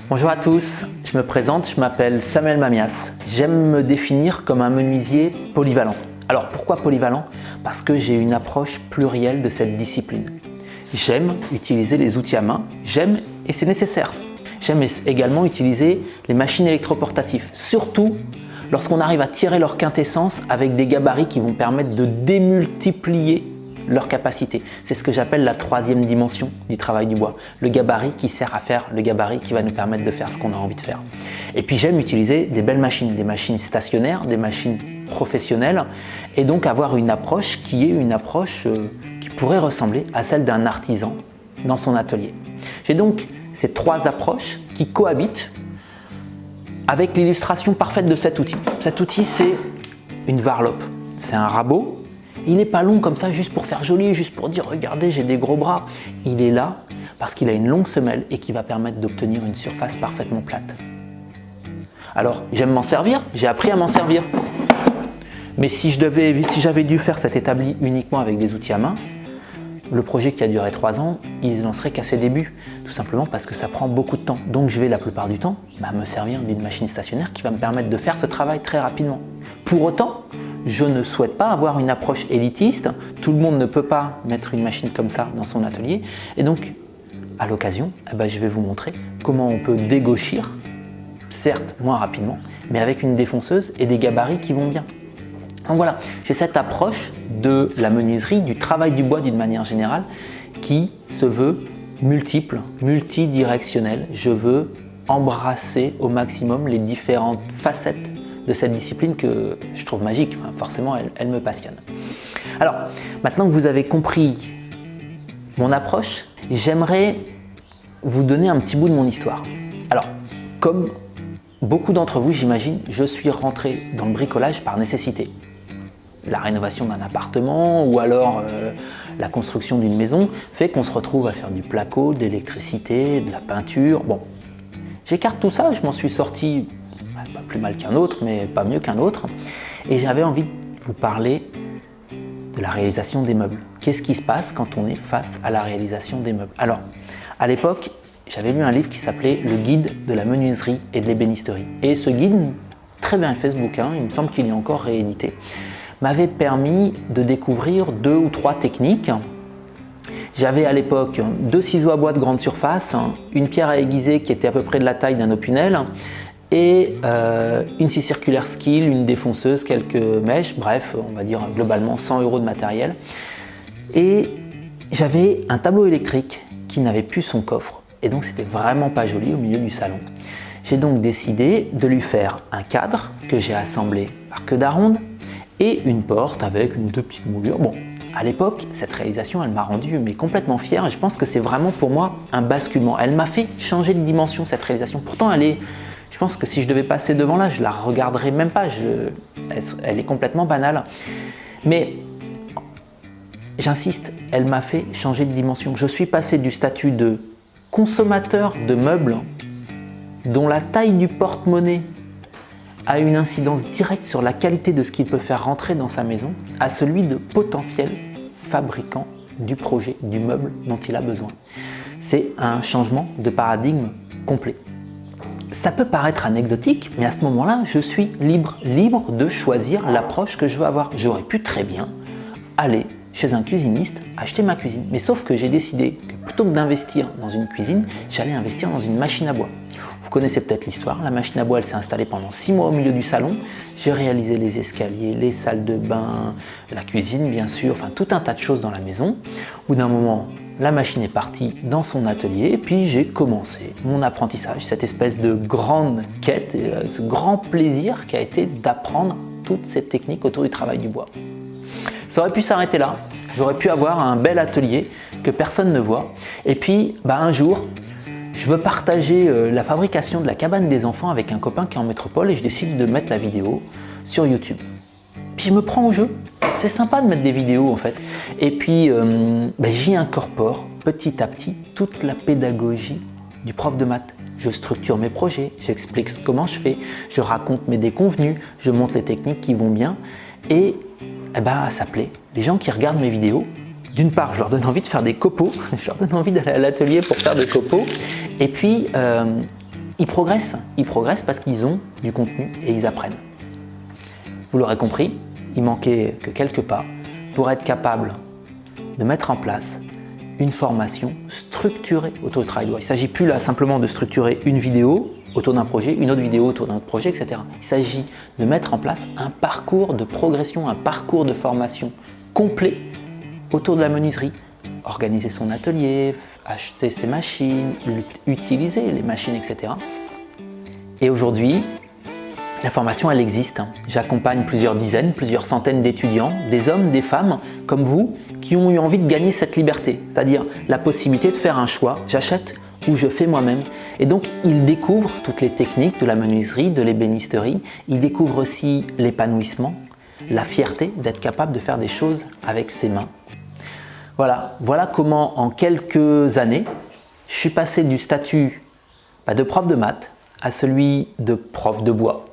Bonjour à tous, je me présente, je m'appelle Samuel Mamias. J'aime me définir comme un menuisier polyvalent. Alors pourquoi polyvalent? Parce que j'ai une approche plurielle de cette discipline. J'aime utiliser les outils à main, j'aime et c'est nécessaire. J'aime également utiliser les machines électroportatives, surtout lorsqu'on arrive à tirer leur quintessence avec des gabarits qui vont permettre de démultiplier leur capacité. C'est ce que j'appelle la troisième dimension du travail du bois. Le gabarit qui sert à faire le gabarit qui va nous permettre de faire ce qu'on a envie de faire. Et puis j'aime utiliser des belles machines, des machines stationnaires, des machines professionnelles et donc avoir une approche qui est une approche qui pourrait ressembler à celle d'un artisan dans son atelier. J'ai donc ces trois approches qui cohabitent avec l'illustration parfaite de cet outil. Cet outil, c'est une varlope. C'est un rabot. Il n'est pas long comme ça juste pour faire joli, juste pour dire « regardez, j'ai des gros bras ». Il est là parce qu'il a une longue semelle et qui va permettre d'obtenir une surface parfaitement plate. Alors, j'aime m'en servir, j'ai appris à m'en servir. Mais si j'avais dû faire cet établi uniquement avec des outils à main, le projet qui a duré 3 ans, il n'en serait qu'à ses débuts. Tout simplement parce que ça prend beaucoup de temps. Donc je vais la plupart du temps me servir d'une machine stationnaire qui va me permettre de faire ce travail très rapidement. Pour autant, je ne souhaite pas avoir une approche élitiste. Tout le monde ne peut pas mettre une machine comme ça dans son atelier. Et donc, à l'occasion, je vais vous montrer comment on peut dégauchir, certes moins rapidement, mais avec une défonceuse et des gabarits qui vont bien. Donc voilà, j'ai cette approche de la menuiserie, du travail du bois d'une manière générale, qui se veut multiple, multidirectionnelle. Je veux embrasser au maximum les différentes facettes de cette discipline que je trouve magique. Enfin, forcément, elle me passionne. Alors, maintenant que vous avez compris mon approche, j'aimerais vous donner un petit bout de mon histoire. Alors, comme beaucoup d'entre vous, j'imagine, je suis rentré dans le bricolage par nécessité. La rénovation d'un appartement ou alors la construction d'une maison fait qu'on se retrouve à faire du placo, de l'électricité, de la peinture. Bon, j'écarte tout ça, je m'en suis sorti pas plus mal qu'un autre, mais pas mieux qu'un autre. Et j'avais envie de vous parler de la réalisation des meubles. Qu'est-ce qui se passe quand on est face à la réalisation des meubles? Alors, à l'époque, j'avais lu un livre qui s'appelait « Le guide de la menuiserie et de l'ébénisterie ». Et ce guide, très bien fait ce bouquin, il me semble qu'il est encore réédité, m'avait permis de découvrir 2 ou 3 techniques. J'avais à l'époque 2 ciseaux à bois de grande surface, une pierre à aiguiser qui était à peu près de la taille d'un opinel et une scie circulaire Skil, une défonceuse, quelques mèches, bref, on va dire globalement 100 € de matériel. Et j'avais un tableau électrique qui n'avait plus son coffre et donc c'était vraiment pas joli au milieu du salon. J'ai donc décidé de lui faire un cadre que j'ai assemblé par queue d'aronde et une porte avec une ou 2 petites moulures. Bon, à l'époque, cette réalisation, elle m'a rendu complètement fier et je pense que c'est vraiment pour moi un basculement. Elle m'a fait changer de dimension, cette réalisation. Pourtant, je pense que si je devais passer devant là, je la regarderais même pas. Elle est complètement banale. Mais j'insiste, elle m'a fait changer de dimension. Je suis passé du statut de consommateur de meubles dont la taille du porte-monnaie a une incidence directe sur la qualité de ce qu'il peut faire rentrer dans sa maison, à celui de potentiel fabricant du projet, du meuble dont il a besoin. C'est un changement de paradigme complet. Ça peut paraître anecdotique, mais à ce moment-là, je suis libre de choisir l'approche que je veux avoir. J'aurais pu très bien aller chez un cuisiniste, acheter ma cuisine. Mais sauf que j'ai décidé que plutôt que d'investir dans une cuisine, j'allais investir dans une machine à bois. Vous connaissez peut-être l'histoire, la machine à bois elle s'est installée pendant 6 mois au milieu du salon. J'ai réalisé les escaliers, les salles de bain, la cuisine bien sûr, enfin tout un tas de choses dans la maison. Au bout d'un moment, la machine est partie dans son atelier et puis j'ai commencé mon apprentissage, cette espèce de grande quête, ce grand plaisir qui a été d'apprendre toutes ces techniques autour du travail du bois. Ça aurait pu s'arrêter là, j'aurais pu avoir un bel atelier que personne ne voit et puis un jour, je veux partager la fabrication de la cabane des enfants avec un copain qui est en métropole et je décide de mettre la vidéo sur YouTube. Puis je me prends au jeu, c'est sympa de mettre des vidéos en fait. Et puis j'y incorpore petit à petit toute la pédagogie du prof de maths. Je structure mes projets, j'explique comment je fais, je raconte mes déconvenus, je montre les techniques qui vont bien et ça plaît. Les gens qui regardent mes vidéos, d'une part, je leur donne envie de faire des copeaux, je leur donne envie d'aller à l'atelier pour faire des copeaux. Et puis, Ils progressent parce qu'ils ont du contenu et ils apprennent. Vous l'aurez compris, il manquait que quelques pas pour être capable de mettre en place une formation structurée autour du travail de voix. Il ne s'agit plus là simplement de structurer une vidéo autour d'un projet, une autre vidéo autour d'un autre projet, etc. Il s'agit de mettre en place un parcours de progression, un parcours de formation complet autour de la menuiserie. Organiser son atelier, acheter ses machines, utiliser les machines, etc. Et aujourd'hui, la formation, elle existe. J'accompagne plusieurs dizaines, plusieurs centaines d'étudiants, des hommes, des femmes, comme vous, qui ont eu envie de gagner cette liberté, c'est-à-dire la possibilité de faire un choix, j'achète ou je fais moi-même. Et donc, ils découvrent toutes les techniques de la menuiserie, de l'ébénisterie, ils découvrent aussi l'épanouissement, la fierté d'être capable de faire des choses avec ses mains. Voilà comment en quelques années, je suis passé du statut de prof de maths à celui de prof de bois.